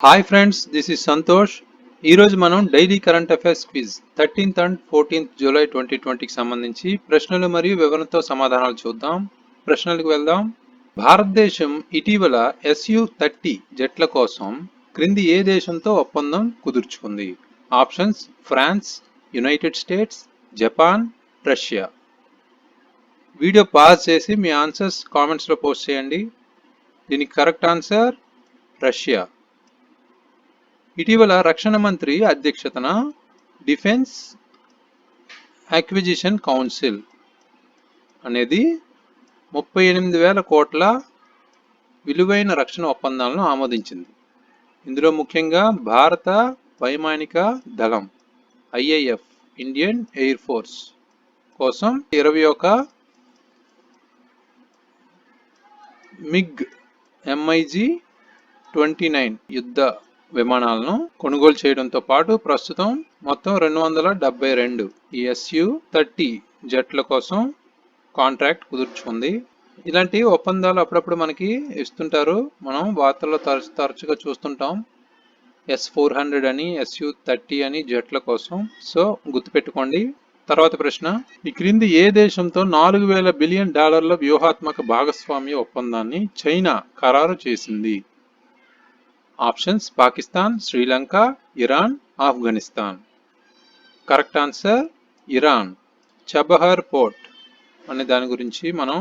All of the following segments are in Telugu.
Hi friends, this is Santosh. ఈరోజు మనం daily current affairs quiz 13th and 14th July 2020కి సంబంధించి ప్రశ్నలు మరియు వివరణతో సమాధానాలు చూద్దాం. ప్రశ్నలకు వెళ్దాం. భారతదేశం ఇటీవల SU-30 జెట్ల కోసం క్రింది ఏ దేశంతో ఒప్పందం కుదుర్చుకుంది? Options: France, United States, Japan, Russia. Video pause చేసి మీ ఆన్సర్స్ కామెంట్స్లో పోస్ట్ చేయండి. దీనికి కరెక్ట్ ఆన్సర్ రష్యా. ఇటీవల రక్షణ మంత్రి అధ్యక్షతన డిఫెన్స్ అక్విజిషన్ కౌన్సిల్ అనేది 38,000 కోట్ల విలువైన రక్షణ ఒప్పందాలను ఆమోదించింది. ఇందులో ముఖ్యంగా భారత వైమానిక దళం IAF ఇండియన్ ఎయిర్ ఫోర్స్ కోసం 21 MiG-29 యుద్ధ విమానాలను కొనుగోలు చేయడంతో పాటు ప్రస్తుతం మొత్తం 272 ఈ SU-30 జెట్ల కోసం కాంట్రాక్ట్ కుదుర్చుకుంది. ఇలాంటి ఒప్పందాలు అప్పుడప్పుడు మనకి ఇస్తుంటారు, మనం వార్తల్లో తరచుగా చూస్తుంటాం. S-400 అని, SU-30 అని జెట్ల కోసం. సో గుర్తుపెట్టుకోండి. తర్వాత ప్రశ్న: ఈ క్రింది ఏ దేశంతో $4,000 బిలియన్ వ్యూహాత్మక భాగస్వామ్య ఒప్పందాన్ని చైనా ఖరారు చేసింది? Options: Pakistan, Sri Lanka, Iran, Afghanistan. Correct answer Iran. Chabahar port అనే దాని గురించి మనం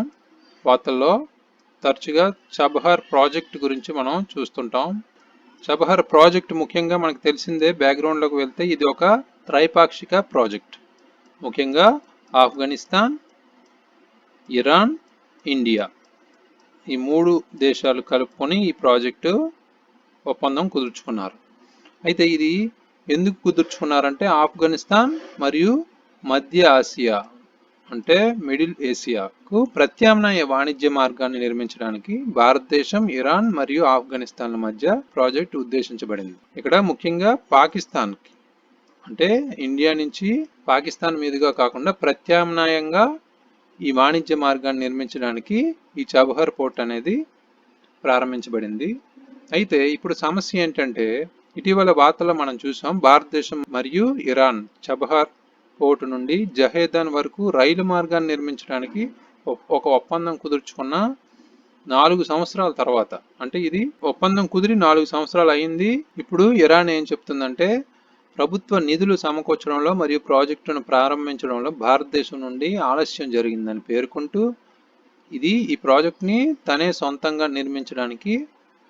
వార్తల్లో తరచుగా చబహర్ ప్రాజెక్ట్ గురించి మనం చూస్తుంటాం. చబహర్ ప్రాజెక్ట్ ముఖ్యంగా మనకు తెలిసిందే. బ్యాక్గ్రౌండ్లోకి వెళ్తే ఇది ఒక త్రైపాక్షిక ప్రాజెక్ట్. ముఖ్యంగా ఆఫ్ఘనిస్తాన్, ఇరాన్, ఇండియా ఈ 3 దేశాలు కలుపుకొని ఈ ప్రాజెక్టు ఒప్పందం కుదుర్చుకున్నారు. అయితే ఇది ఎందుకు కుదుర్చుకున్నారంటే ఆఫ్ఘనిస్తాన్ మరియు మధ్య ఆసియా అంటే మిడిల్ ఏసియాకు ప్రత్యామ్నాయ వాణిజ్య మార్గాన్ని నిర్మించడానికి భారతదేశం, ఇరాన్ మరియు ఆఫ్ఘనిస్తాన్ల మధ్య ప్రాజెక్ట్ ఉద్దేశించబడింది. ఇక్కడ ముఖ్యంగా పాకిస్తాన్కి అంటే ఇండియా నుంచి పాకిస్తాన్ మీదుగా కాకుండా ప్రత్యామ్నాయంగా ఈ వాణిజ్య మార్గాన్ని నిర్మించడానికి ఈ చబహర్ పోర్ట్ అనేది ప్రారంభించబడింది. అయితే ఇప్పుడు సమస్య ఏంటంటే ఇటీవల వార్తల్లో మనం చూసాం, భారతదేశం మరియు ఇరాన్ చబహర్ పోర్టు నుండి జహేదన్ వరకు రైలు మార్గాన్ని నిర్మించడానికి ఒక ఒప్పందం కుదుర్చుకున్న 4 సంవత్సరాల తర్వాత, అంటే ఇది ఒప్పందం కుదిరి 4 సంవత్సరాలు అయింది. ఇప్పుడు ఇరాన్ ఏం చెప్తుందంటే ప్రభుత్వ నిధులు సమకూర్చడంలో మరియు ప్రాజెక్టును ప్రారంభించడంలో భారతదేశం నుండి ఆలస్యం జరిగిందని పేర్కొంటూ ఈ ప్రాజెక్ట్ని తనే సొంతంగా నిర్మించడానికి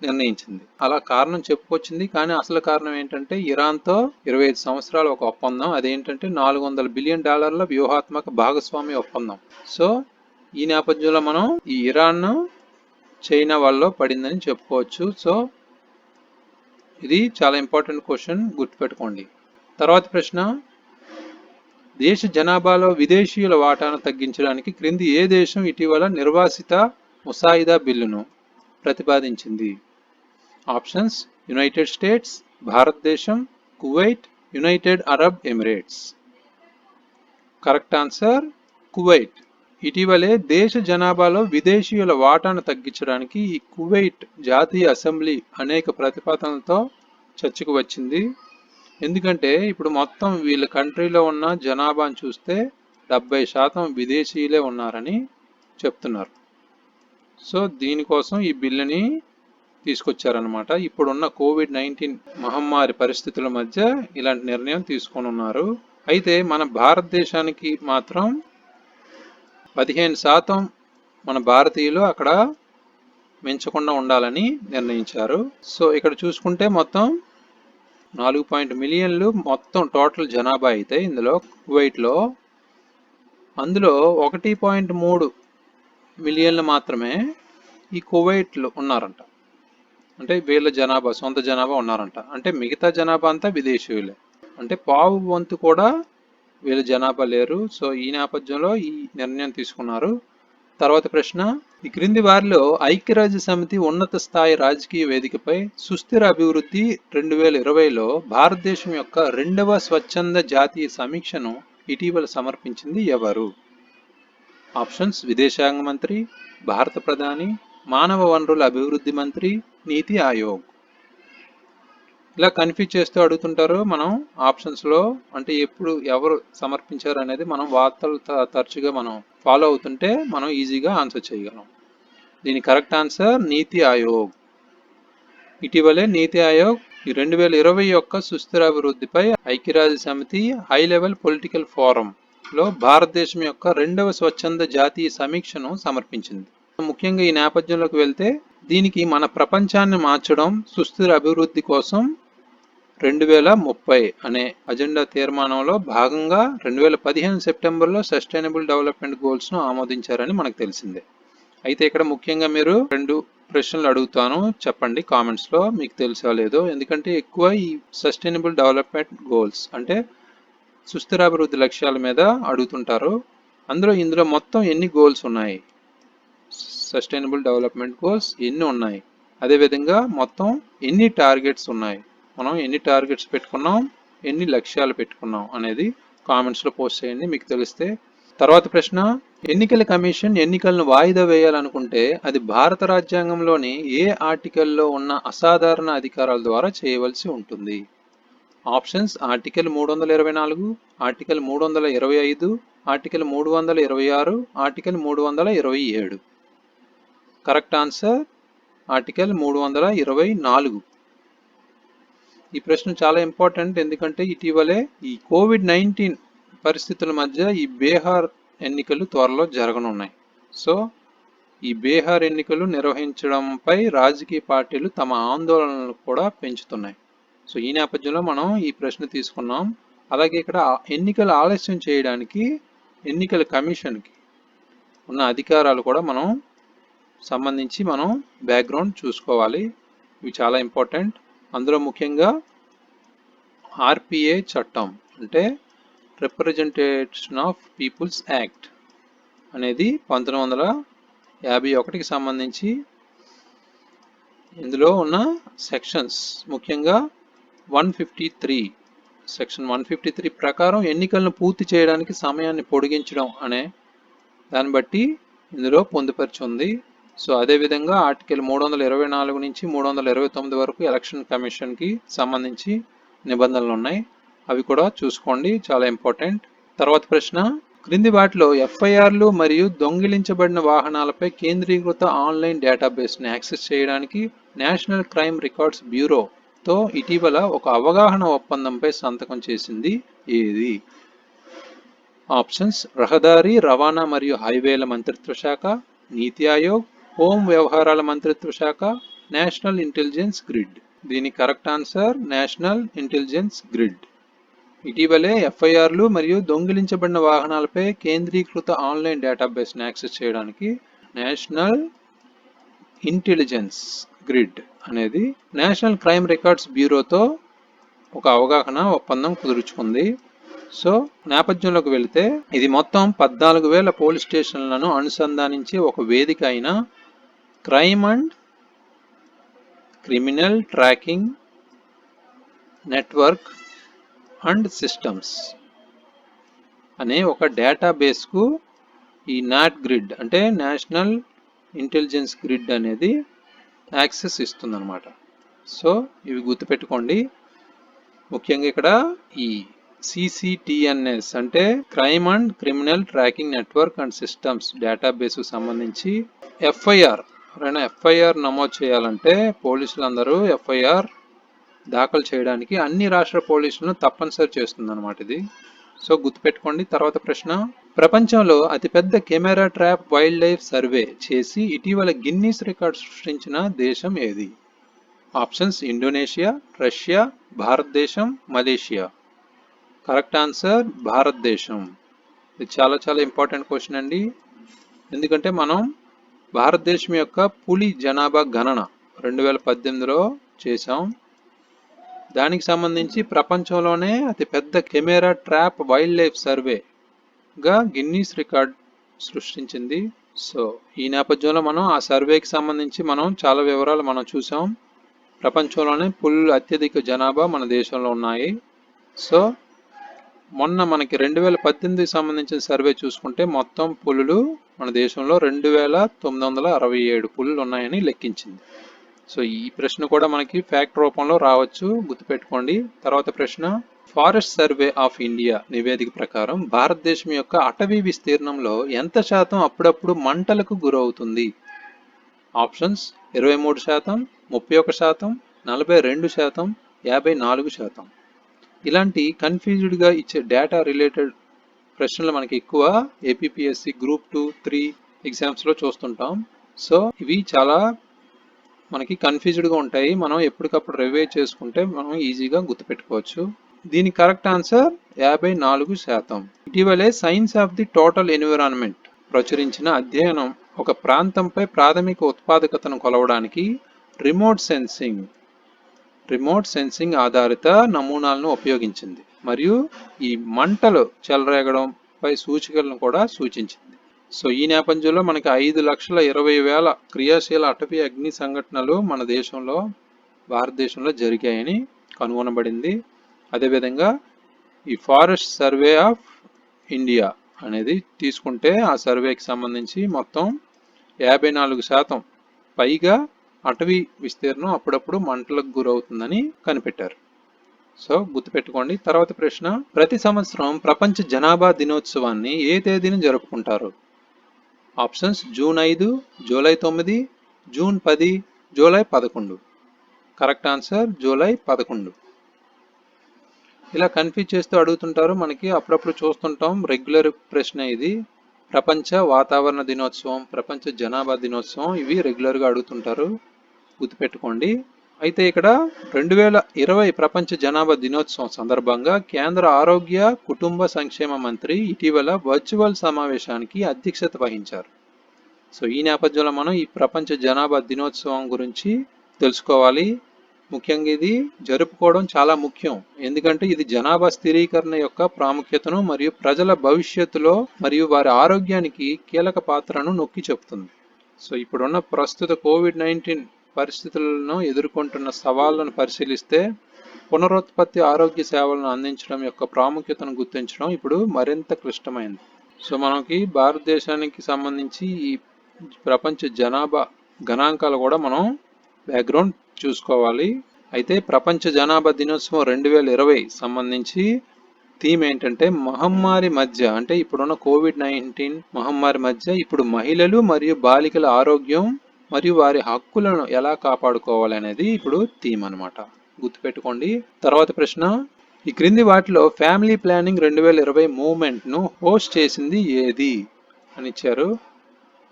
నిర్ణయించింది. అలా కారణం చెప్పుకొచ్చింది. కానీ అసలు కారణం ఏంటంటే ఇరాన్తో 25 సంవత్సరాల ఒక ఒప్పందం, అదేంటంటే $400 బిలియన్ వ్యూహాత్మక భాగస్వామ్య ఒప్పందం. సో ఈ నేపథ్యంలో మనం ఈ ఇరాన్ చైనా వల్ల పడిందని చెప్పుకోవచ్చు. సో ఇది చాలా ఇంపార్టెంట్ క్వశ్చన్, గుర్తుపెట్టుకోండి. తర్వాత ప్రశ్న: దేశ జనాభాలో విదేశీయుల వాటాను తగ్గించడానికి క్రింది ఏ దేశం ఇటీవల నిర్వాసిత ముసాయిదా బిల్లును ప్రతిపాదించింది? ఆప్షన్స్: యునైటెడ్ స్టేట్స్, భారతదేశం, Kuwait, United Arab Emirates. Correct answer Kuwait. ఇటీవలే దేశ జనాభాలో విదేశీయుల వాటాను తగ్గించడానికి ఈ కువైట్ జాతీయ అసెంబ్లీ అనేక ప్రతిపాదనలతో చర్చకు వచ్చింది. ఎందుకంటే ఇప్పుడు మొత్తం వీళ్ళ కంట్రీలో ఉన్న జనాభాను చూస్తే 70% విదేశీయులే ఉన్నారని చెప్తున్నారు. సో దీనికోసం ఈ బిల్లుని తీసుకొచ్చారనమాట. ఇప్పుడున్న COVID-19 మహమ్మారి పరిస్థితుల మధ్య ఇలాంటి నిర్ణయం తీసుకొని ఉన్నారు. అయితే మన భారతదేశానికి మాత్రం 15% మన భారతీయులు అక్కడ మించకుండా ఉండాలని నిర్ణయించారు. సో ఇక్కడ చూసుకుంటే మొత్తం 4 మిలియన్లు మొత్తం టోటల్ జనాభా అయితే ఇందులో కువైట్లో అందులో 1.3 మిలియన్లు మాత్రమే ఈ కువైట్లో ఉన్నారంట. అంటే వీళ్ళ జనాభా సొంత జనాభా ఉన్నారంట. అంటే మిగతా జనాభా అంతా విదేశీయులే, అంటే పావు వంతు కూడా వీళ్ళ జనాభా లేరు. సో ఈ నేపథ్యంలో ఈ నిర్ణయం తీసుకున్నారు. తర్వాత ప్రశ్న: ఈ క్రింది వారిలో ఐక్యరాజ్య సమితి ఉన్నత స్థాయి రాజకీయ వేదికపై సుస్థిర అభివృద్ధి 2020లో భారతదేశం యొక్క 2వ స్వచ్ఛంద జాతీయ సమీక్షను ఇటీవల సమర్పించింది ఎవరు? ఆప్షన్స్: విదేశాంగ మంత్రి, భారత ప్రధాని, మానవ వనరుల అభివృద్ధి మంత్రి, నీతి ఆయోగ్. ఇలా కన్ఫ్యూజ్ చేస్తూ అడుగుతుంటారు. మనం ఆప్షన్స్లో అంటే ఎప్పుడు ఎవరు సమర్పించారు అనేది మనం వార్తలు తరచుగా మనం ఫాలో అవుతుంటే మనం ఈజీగా ఆన్సర్ చేయగలం. దీని కరెక్ట్ ఆన్సర్ నీతి ఆయోగ్. ఇటీవలే నీతి ఆయోగ్ 2020 యొక్క సుస్థిర అభివృద్ధిపై ఐక్యరాజ్య సమితి హై లెవెల్ పొలిటికల్ ఫోరంలో భారతదేశం యొక్క 2వ స్వచ్ఛంద జాతీయ సమీక్షను సమర్పించింది. ముఖ్యంగా ఈ నేపథ్యంలోకి వెళ్తే దీనికి మన ప్రపంచాన్ని మార్చడం సుస్థిర అభివృద్ధి కోసం 2030 అనే అజెండా తీర్మానంలో భాగంగా 2015 సెప్టెంబర్లో సస్టైనబుల్ డెవలప్మెంట్ గోల్స్ను ఆమోదించారని మనకు తెలిసిందే. అయితే ఇక్కడ ముఖ్యంగా మీరు 2 ప్రశ్నలు అడుగుతాను, చెప్పండి కామెంట్స్లో మీకు తెలుసా లేదో. ఎందుకంటే ఎక్కువ ఈ సస్టైనబుల్ డెవలప్మెంట్ గోల్స్ అంటే సుస్థిరాభివృద్ధి లక్ష్యాల మీద అడుగుతుంటారు. ఇందులో మొత్తం ఎన్ని గోల్స్ ఉన్నాయి, సస్టైనబుల్ డెవలప్మెంట్ గోల్స్ ఎన్ని ఉన్నాయి, అదేవిధంగా మొత్తం ఎన్ని టార్గెట్స్ ఉన్నాయి, మనం ఎన్ని టార్గెట్స్ పెట్టుకున్నాం, ఎన్ని లక్ష్యాలు పెట్టుకున్నాం అనేది కామెంట్స్లో పోస్ట్ చేయండి మీకు తెలిస్తే. తర్వాత ప్రశ్న, ఎన్నికల కమిషన్ ఎన్నికలను వాయిదా వేయాలనుకుంటే అది భారత రాజ్యాంగంలోని ఏ ఆర్టికల్లో ఉన్న అసాధారణ అధికారాల ద్వారా చేయవలసి ఉంటుంది? Options article 324, article 325, article 326, article 327. Correct answer article 324. ఈ ప్రశ్న చాలా ఇంపార్టెంట్, ఎందుకంటే ఇటీవలే ఈ కోవిడ్-19 పరిస్థితుల మధ్య ఈ బీహార్ ఎన్నికలు త్వరలో జరగనున్నాయి. సో ఈ బీహార్ ఎన్నికలు నిర్వహించడంపై రాజకీయ పార్టీలు తమ ఆందోళనలు కూడా పెంచుతున్నాయి. సో ఈ నేపథ్యంలో మనం ఈ ప్రశ్న తీసుకున్నాం. అలాగే ఇక్కడ ఎన్నికలు ఆలస్యం చేయడానికి ఎన్నికల కమిషన్కి ఉన్న అధికారాలు కూడా మనం సంబంధించి మనం బ్యాక్గ్రౌండ్ చూసుకోవాలి. ఇవి చాలా ఇంపార్టెంట్. అందులో ముఖ్యంగా ఆర్పిఏ చట్టం అంటే రిప్రజెంటేషన్ ఆఫ్ పీపుల్స్ యాక్ట్ అనేది 1951కి సంబంధించి ఇందులో ఉన్న సెక్షన్స్ ముఖ్యంగా 153 సెక్షన్ 153 ప్రకారం ఎన్నికలను పూర్తి చేయడానికి సమయాన్ని పొడిగించడం అనే దాన్ని బట్టి ఇందులో పొందుపరిచి ఉంది. సో అదేవిధంగా ఆర్టికల్ 324 నుంచి 329 వరకు ఎలక్షన్ కమిషన్కి సంబంధించి నిబంధనలు ఉన్నాయి, అవి కూడా చూసుకోండి, చాలా ఇంపార్టెంట్. తర్వాత ప్రశ్న, క్రింది వాటిలో ఎఫ్ఐఆర్లు మరియు దొంగిలించబడిన వాహనాలపై కేంద్రీకృత ఆన్లైన్ డేటాబేస్ని యాక్సెస్ చేయడానికి నేషనల్ క్రైమ్ రికార్డ్స్ బ్యూరోతో ఇటీవల ఒక అవగాహన ఒప్పందంపై సంతకం చేసింది ఏది? ఆప్షన్స్ రహదారి రవాణా మరియు హైవేల మంత్రిత్వ శాఖ, నీతి ఆయోగ్, హోం వ్యవహారాల మంత్రిత్వ శాఖ, నేషనల్ ఇంటెలిజెన్స్ గ్రిడ్. దీని correct answer national intelligence grid. ఇటీవలే ఎఫ్ఐఆర్లు మరియు దొంగిలించబడిన వాహనాలపై కేంద్రీకృత ఆన్లైన్ డేటాబేస్ని యాక్సెస్ చేయడానికి నేషనల్ ఇంటెలిజెన్స్ గ్రిడ్ అనేది నేషనల్ క్రైమ్ రికార్డ్స్ బ్యూరోతో ఒక అవగాహన ఒప్పందం కుదుర్చుకుంది. సో నేపథ్యంలోకి వెళితే ఇది మొత్తం 14,000 పోలీస్ స్టేషన్లను అనుసంధానించి ఒక వేదిక అయిన crime and criminal tracking network and systems అనే ఒక డేటాబేస్కు ఈ నాట్ గ్రిడ్ అంటే నేషనల్ ఇంటెలిజెన్స్ గ్రిడ్ అనేది యాక్సెస్ ఇస్తుందన్నమాట. సో ఇవి గుర్తుపెట్టుకోండి. ముఖ్యంగా ఇక్కడ ఈ సిసిటిఎన్ఎస్ అంటే crime and criminal tracking network and systems డేటాబేస్కు సంబంధించి ఎఫ్ఐఆర్ నమోదు చేయాలంటే పోలీసులందరూ ఎఫ్ఐఆర్ దాఖలు చేయడానికి అన్ని రాష్ట్ర పోలీసులను తప్పనిసరి చేస్తుంది అన్నమాట ఇది. సో గుర్తుపెట్టుకోండి. తర్వాత ప్రశ్న, ప్రపంచంలో అతిపెద్ద camera trap wild life survey చేసి ఇటీవల గిన్నీస్ రికార్డ్ సృష్టించిన దేశం ఏది? ఆప్షన్స్ ఇండోనేషియా, రష్యా, భారతదేశం, మలేషియా. కరెక్ట్ ఆన్సర్ భారతదేశం. ఇది చాలా చాలా ఇంపార్టెంట్ క్వశ్చన్ అండి, ఎందుకంటే మనం భారతదేశం యొక్క పులి జనాభా గణన 2018లో చేసాం. దానికి సంబంధించి ప్రపంచంలోనే అతిపెద్ద కెమెరా ట్రాప్ వైల్డ్ లైఫ్ సర్వేగా గిన్నీస్ రికార్డ్ సృష్టించింది. సో ఈ నేపథ్యంలో మనం ఆ సర్వేకి సంబంధించి మనం చాలా వివరాలు మనం చూసాం. ప్రపంచంలోనే పులుల అత్యధిక జనాభా మన దేశంలో ఉన్నాయి. సో మొన్న మనకి 2018కి సంబంధించిన సర్వే చూసుకుంటే మొత్తం పులులు మన దేశంలో 2,967 పులులు ఉన్నాయని లెక్కించింది. సో ఈ ప్రశ్న కూడా మనకి ఫ్యాక్ట్ రూపంలో రావచ్చు, గుర్తుపెట్టుకోండి. తర్వాత ప్రశ్న, ఫారెస్ట్ సర్వే ఆఫ్ ఇండియా నివేదిక ప్రకారం భారతదేశం యొక్క అటవీ విస్తీర్ణంలో ఎంత శాతం అప్పుడప్పుడు మంటలకు గురవుతుంది? ఆప్షన్స్ 23%, 31%, 42%, 54%. ఇలాంటి కన్ఫ్యూజ్డ్గా ఇచ్చే డేటా రిలేటెడ్ ప్రశ్నలు మనకి ఎక్కువ ఏపీపీఎస్సి గ్రూప్ 2, 3 ఎగ్జామ్స్లో చూస్తుంటాం. సో ఇవి చాలా మనకి కన్ఫ్యూజ్డ్గా ఉంటాయి. మనం ఎప్పటికప్పుడు రివైజ్ చేసుకుంటే మనం ఈజీగా గుర్తుపెట్టుకోవచ్చు. దీని కరెక్ట్ ఆన్సర్ 54%. ఇటీవలే science of the total environment ప్రచురించిన అధ్యయనం ఒక ప్రాంతంపై ప్రాథమిక ఉత్పాదకతను కొలవడానికి రిమోట్ సెన్సింగ్ ఆధారిత నమూనాలను ఉపయోగించింది మరియు ఈ మంటలు చెలరేగడంపై సూచికలను కూడా సూచించింది. సో ఈ నేపథ్యంలో మనకి 5,20,000 క్రియాశీల అటవీ అగ్ని సంఘటనలు మన దేశంలో, భారతదేశంలో జరిగాయని కనుగొనబడింది. అదేవిధంగా ఈ ఫారెస్ట్ సర్వే ఆఫ్ ఇండియా అనేది తీసుకుంటే ఆ సర్వేకి సంబంధించి మొత్తం 54% పైగా అటవీ విస్తీర్ణం అప్పుడప్పుడు మంటలకు గురవుతుందని కనిపెట్టారు. సో గుర్తుపెట్టుకోండి. తర్వాత ప్రశ్న, ప్రతి సంవత్సరం ప్రపంచ జనాభా దినోత్సవాన్ని ఏ తేదీన జరుపుకుంటారు? Options June 5, July 9, June 10, July 11. Correct answer July 11. ఇలా కన్ఫ్యూజ్ చేస్తూ అడుగుతుంటారు, మనకి అప్పుడప్పుడు చూస్తుంటాం. రెగ్యులర్ ప్రశ్న ఇది. ప్రపంచ వాతావరణ దినోత్సవం, ప్రపంచ జనాభా దినోత్సవం ఇవి రెగ్యులర్గా అడుగుతుంటారు, గుర్తుపెట్టుకోండి. అయితే ఇక్కడ 2020 ప్రపంచ జనాభా దినోత్సవం సందర్భంగా కేంద్ర ఆరోగ్య కుటుంబ సంక్షేమ మంత్రి ఇటీవల వర్చువల్ సమావేశానికి అధ్యక్షత వహించారు. సో ఈ నేపథ్యంలో మనం ఈ ప్రపంచ జనాభా దినోత్సవం గురించి తెలుసుకోవాలి. ముఖ్యంగా ఇది జరుపుకోవడం చాలా ముఖ్యం, ఎందుకంటే ఇది జనాభా స్థిరీకరణ యొక్క ప్రాముఖ్యతను మరియు ప్రజల భవిష్యత్తులో మరియు వారి ఆరోగ్యానికి కీలక పాత్రను నొక్కి చెబుతుంది. సో ఇప్పుడున్న ప్రస్తుత కోవిడ్-19 పరిస్థితులను ఎదుర్కొంటున్న సవాళ్లను పరిశీలిస్తే పునరుత్పత్తి ఆరోగ్య సేవలను అందించడం యొక్క ప్రాముఖ్యతను గుర్తించడం ఇప్పుడు మరింత క్లిష్టమైంది. సో మనకి భారతదేశానికి సంబంధించి ఈ ప్రపంచ జనాభా గణాంకాలు కూడా మనం బ్యాక్గ్రౌండ్ చూసుకోవాలి. అయితే ప్రపంచ జనాభా దినోత్సవం 2020 సంబంధించి థీమ్ ఏంటంటే మహమ్మారి మధ్య, అంటే ఇప్పుడున్న కోవిడ్-19 మహమ్మారి మధ్య ఇప్పుడు మహిళలు మరియు బాలికల ఆరోగ్యం మరియు వారి హక్కులను ఎలా కాపాడుకోవాలి అనేది ఇప్పుడు థీమ్ అనమాట, గుర్తుపెట్టుకోండి. తర్వాత ప్రశ్న, ఈ క్రింది వాటిలో ఫ్యామిలీ ప్లానింగ్ 2020 మూవ్మెంట్ను హోస్ట్ చేసింది ఏది అని ఇచ్చారు.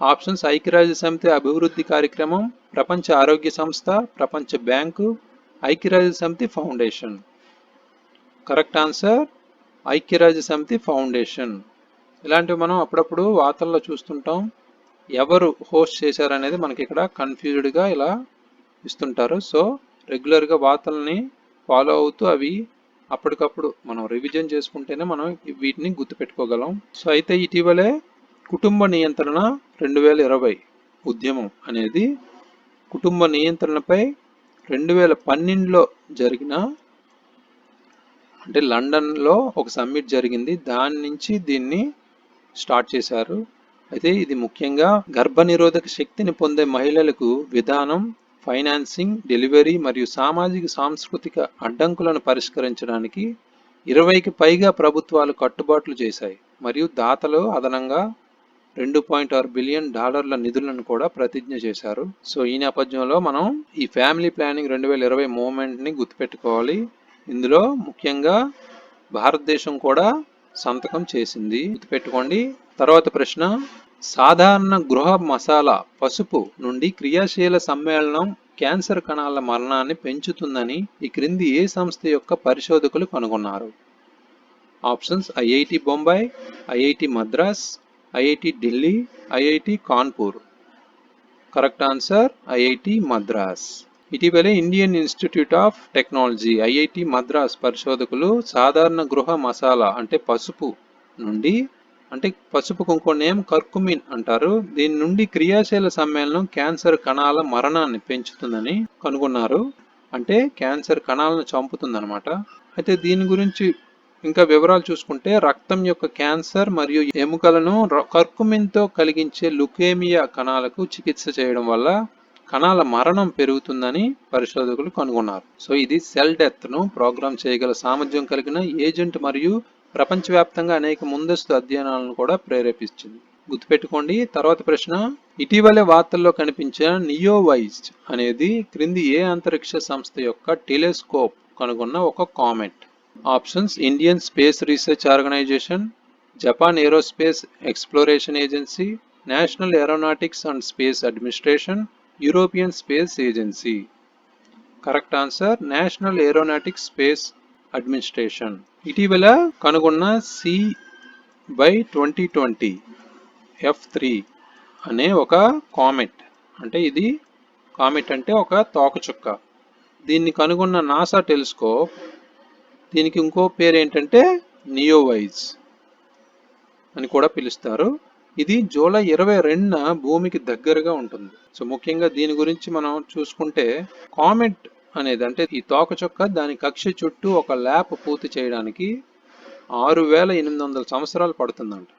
ఆప్షన్స్ ఐక్యరాజ్య సమితి అభివృద్ధి కార్యక్రమం, ప్రపంచ ఆరోగ్య సంస్థ, ప్రపంచ బ్యాంకు, ఐక్యరాజ్య సమితి ఫౌండేషన్. కరెక్ట్ ఆన్సర్ ఐక్యరాజ్య సమితి ఫౌండేషన్. ఇలాంటివి మనం అప్పుడప్పుడు వార్తల్లో చూస్తుంటాం. ఎవరు హోస్ట్ చేశారనేది మనకి ఇక్కడ కన్ఫ్యూజ్డ్గా ఇలా ఇస్తుంటారు. సో రెగ్యులర్గా వార్తల్ని ఫాలో అవుతూ అవి అప్పటికప్పుడు మనం రివిజన్ చేసుకుంటేనే మనం వీటిని గుర్తుపెట్టుకోగలం. సో అయితే ఇటీవలే కుటుంబ నియంత్రణ 2020 ఉద్యమం అనేది కుటుంబ నియంత్రణపై 2012లో జరిగిన, అంటే లండన్లో ఒక సమ్మిట్ జరిగింది, దాని నుంచి దీన్ని స్టార్ట్ చేశారు. అయితే ఇది ముఖ్యంగా గర్భనిరోధక శక్తిని పొందే మహిళలకు విధానం, ఫైనాన్సింగ్, డెలివరీ మరియు సామాజిక సాంస్కృతిక అడ్డంకులను పరిష్కరించడానికి 20కి పైగా ప్రభుత్వాలు కట్టుబాట్లు చేశాయి మరియు దాతలు అదనంగా $2.6 బిలియన్ నిధులను కూడా ప్రతిజ్ఞ చేశారు. సో ఈ నేపథ్యంలో మనం ఈ ఫ్యామిలీ ప్లానింగ్ 2020 మూవ్మెంట్ని గుర్తుపెట్టుకోవాలి. ఇందులో ముఖ్యంగా భారతదేశం కూడా సంతకం చేసింది, గుర్తుపెట్టుకోండి. తర్వాత ప్రశ్న, సాధారణ గృహ మసాలా పసుపు నుండి క్రియాశీల సమ్మేళనం క్యాన్సర్ కణాల మరణాన్ని పెంచుతుందని ఈ క్రింది ఏ సంస్థ యొక్క పరిశోధకులు కనుగొన్నారు? Options IIT Bombay, IIT Madras, IIT Delhi, IIT Kanpur. Correct answer IIT Madras. ఇటీవలే Indian Institute of Technology IIT Madras పరిశోధకులు సాధారణ గృహ మసాలా అంటే పసుపు నుండి, అంటే పసుపుకు ఇంకో నేమ్ కర్కుమిన్ అంటారు, దీని నుండి క్రియాశీల సమ్మేళనం క్యాన్సర్ కణాల మరణాన్ని పెంచుతుందని కనుగొన్నారు. అంటే క్యాన్సర్ కణాలను చంపుతుందన్నమాట. అయితే దీని గురించి ఇంకా వివరాలు చూసుకుంటే రక్తం యొక్క క్యాన్సర్ మరియు ఎముకలను కర్కుమిన్తో కలిగించే లుకేమియా కణాలకు చికిత్స చేయడం వల్ల కణాల మరణం పెరుగుతుందని పరిశోధకులు కనుగొన్నారు. సో ఇది సెల్ డెత్ ను ప్రోగ్రామ్ చేయగల సామర్థ్యం కలిగిన ఏజెంట్ మరియు ప్రపంచవ్యాప్తంగా అనేక ముందస్తు అధ్యయనాలను కూడా ప్రేరేపించింది. గుర్తుపెట్టుకోండి. తర్వాత ప్రశ్న, ఇటీవలే వార్తల్లో కనిపించిన నియోవైజ్ అనేది క్రింది ఏ అంతరిక్ష సంస్థ యొక్క టెలిస్కోప్ కనుగొన్న ఒక comet? Options: Indian space research organisation, Japan aerospace exploration agency, national aeronautics and space administration, European space agency. Correct answer national aeronautics space administration. ఇటీవల కనుగొన్న C/2020 F3 అనే ఒక కామెట్, అంటే ఇది కామెట్ అంటే ఒక తోకచుక్క. దీన్ని కనుగొన్న నాసా టెలిస్కోప్, దీనికి ఇంకో పేరు ఏంటంటే నియోవైజ్ అని కూడా పిలుస్తారు. ఇది జూలై 22న భూమికి దగ్గరగా ఉంటుంది. సో ముఖ్యంగా దీని గురించి మనం చూసుకుంటే, కామెట్ అనేది అంటే ఈ తోకచుక్క దాని కక్ష చుట్టూ ఒక ల్యాప్ పూర్తి చేయడానికి 6800 సంవత్సరాలు పడుతుందంట.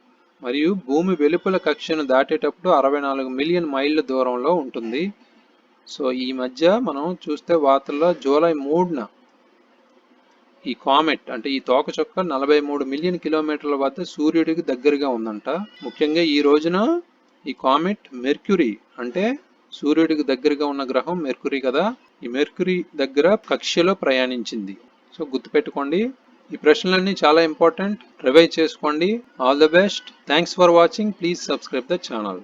మరియు భూమి వెలుపల కక్షను దాటేటప్పుడు 64 మిలియన్ మైళ్ళ దూరంలో ఉంటుంది. సో ఈ మధ్య మనం చూస్తే వార్తల్లో జూలై 3న ఈ కామెట్ అంటే ఈ తోకచుక్క 43 మిలియన్ కిలోమీటర్ల వద్ద సూర్యుడికి దగ్గరగా ఉందంట. ముఖ్యంగా ఈ రోజున ఈ కామెట్ మెర్క్యూరీ, అంటే సూర్యుడికి దగ్గరగా ఉన్న గ్రహం మెర్క్యూరీ కదా, ఈ మెర్క్యూరీ దగ్గర కక్ష్యలో ప్రయాణించింది. సో గుర్తుపెట్టుకోండి. ఈ ప్రశ్నలన్నీ చాలా ఇంపార్టెంట్. రివైజ్ చేసుకోండి. All the best. Thanks for watching. Please subscribe the channel.